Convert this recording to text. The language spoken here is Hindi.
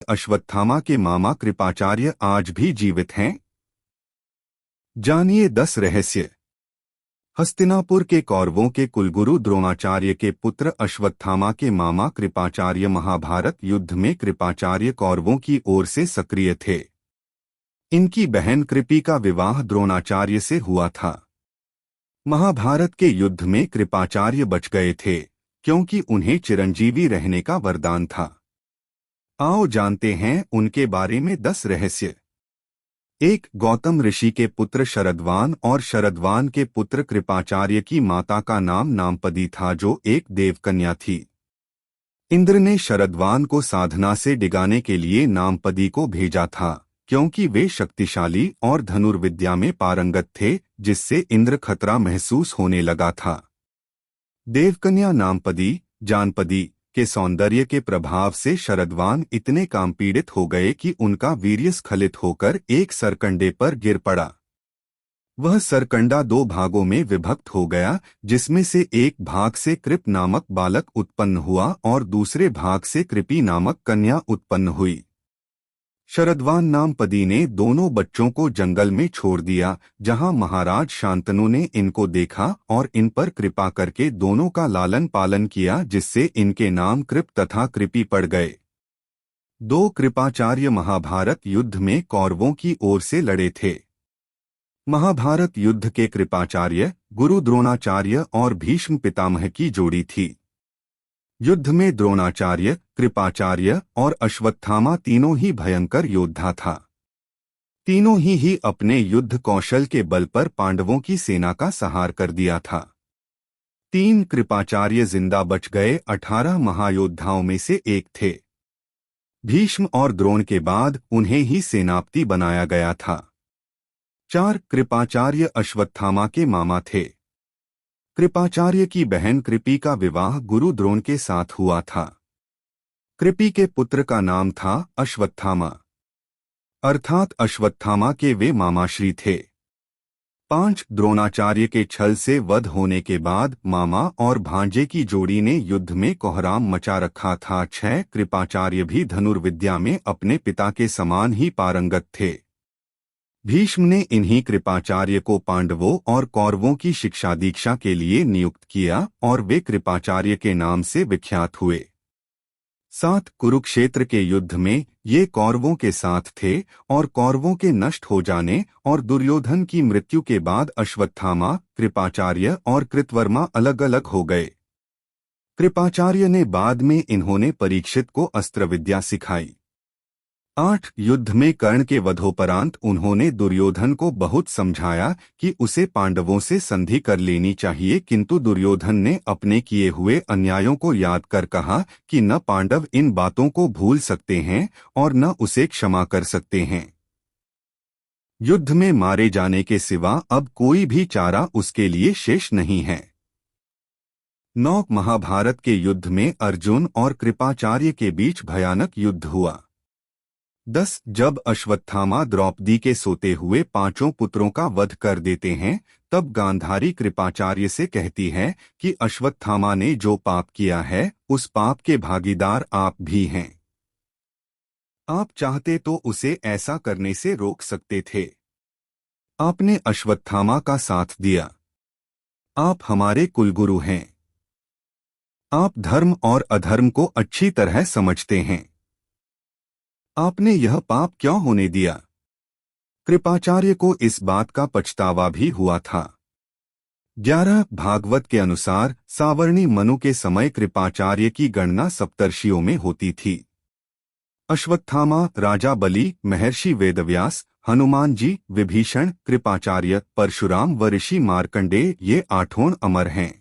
अश्वत्थामा के मामा कृपाचार्य आज भी जीवित हैं? जानिए 10 रहस्य। हस्तिनापुर के कौरवों के कुलगुरु द्रोणाचार्य के पुत्र अश्वत्थामा के मामा कृपाचार्य महाभारत युद्ध में कृपाचार्य कौरवों की ओर से सक्रिय थे। इनकी बहन कृपी का विवाह द्रोणाचार्य से हुआ था। महाभारत के युद्ध में कृपाचार्य बच गए थे क्योंकि उन्हें चिरंजीवी रहने का वरदान था। आओ जानते हैं उनके बारे में 10 रहस्य। 1. गौतम ऋषि के पुत्र शरद्वान और शरद्वान के पुत्र कृपाचार्य की माता का नाम नामपदी था, जो एक देवकन्या थी। इंद्र ने शरद्वान को साधना से डिगाने के लिए नामपदी को भेजा था क्योंकि वे शक्तिशाली और धनुर्विद्या में पारंगत थे, जिससे इंद्र खतरा महसूस होने लगा था। देवकन्या नामपदी जानपदी के सौंदर्य के प्रभाव से शरद्वान इतने कामपीड़ित हो गए कि उनका वीर्य स्खलित होकर एक सरकंडे पर गिर पड़ा। वह सरकंडा 2 भागों में विभक्त हो गया, जिसमें से एक भाग से कृप नामक बालक उत्पन्न हुआ और दूसरे भाग से कृपी नामक कन्या उत्पन्न हुई। शरद्वान नामपदी ने दोनों बच्चों को जंगल में छोड़ दिया, जहां महाराज शांतनु ने इनको देखा और इन पर कृपा करके दोनों का लालन पालन किया, जिससे इनके नाम कृप तथा कृपी पड़ गए। 2. कृपाचार्य महाभारत युद्ध में कौरवों की ओर से लड़े थे। महाभारत युद्ध के कृपाचार्य गुरु द्रोणाचार्य और भीष्म पितामह की जोड़ी थी। युद्ध में द्रोणाचार्य, कृपाचार्य और अश्वत्थामा तीनों ही भयंकर योद्धा था। तीनों ही अपने युद्ध कौशल के बल पर पांडवों की सेना का संहार कर दिया था। 3. कृपाचार्य जिंदा बच गए 18 महायोद्धाओं में से एक थे। भीष्म और द्रोण के बाद उन्हें ही सेनापति बनाया गया था। 4. कृपाचार्य अश्वत्थामा के मामा थे। कृपाचार्य की बहन कृपी का विवाह गुरु द्रोण के साथ हुआ था। कृपी के पुत्र का नाम था अश्वत्थामा, अर्थात अश्वत्थामा के वे मामाश्री थे। 5. द्रोणाचार्य के छल से वध होने के बाद मामा और भांजे की जोड़ी ने युद्ध में कोहराम मचा रखा था। 6. कृपाचार्य भी धनुर्विद्या में अपने पिता के समान ही पारंगत थे। भीष्म ने इन्हीं कृपाचार्य को पांडवों और कौरवों की शिक्षा दीक्षा के लिए नियुक्त किया और वे कृपाचार्य के नाम से विख्यात हुए। 7. कुरुक्षेत्र के युद्ध में ये कौरवों के साथ थे और कौरवों के नष्ट हो जाने और दुर्योधन की मृत्यु के बाद अश्वत्थामा, कृपाचार्य और कृतवर्मा अलग अलग हो गए। कृपाचार्य ने बाद में इन्होंने परीक्षित को अस्त्र विद्या सिखाई। 8. युद्ध में कर्ण के वधोपरांत उन्होंने दुर्योधन को बहुत समझाया कि उसे पांडवों से संधि कर लेनी चाहिए, किंतु दुर्योधन ने अपने किए हुए अन्यायों को याद कर कहा कि न पांडव इन बातों को भूल सकते हैं और न उसे क्षमा कर सकते हैं। युद्ध में मारे जाने के सिवा अब कोई भी चारा उसके लिए शेष नहीं है। 9. महाभारत के युद्ध में अर्जुन और कृपाचार्य के बीच भयानक युद्ध हुआ। 10. जब अश्वत्थामा द्रौपदी के सोते हुए 5 पुत्रों का वध कर देते हैं, तब गांधारी कृपाचार्य से कहती है कि अश्वत्थामा ने जो पाप किया है उस पाप के भागीदार आप भी हैं। आप चाहते तो उसे ऐसा करने से रोक सकते थे। आपने अश्वत्थामा का साथ दिया। आप हमारे कुलगुरु हैं। आप धर्म और अधर्म को अच्छी तरह समझते हैं। आपने यह पाप क्यों होने दिया? कृपाचार्य को इस बात का पछतावा भी हुआ था। 11. भागवत के अनुसार सावर्णी मनु के समय कृपाचार्य की गणना सप्तर्षियों में होती थी। अश्वत्थामा, राजा बलि, महर्षि वेदव्यास, हनुमान जी, विभीषण, कृपाचार्य, परशुराम व ऋषि मार्कंडेय ये 8 अमर हैं।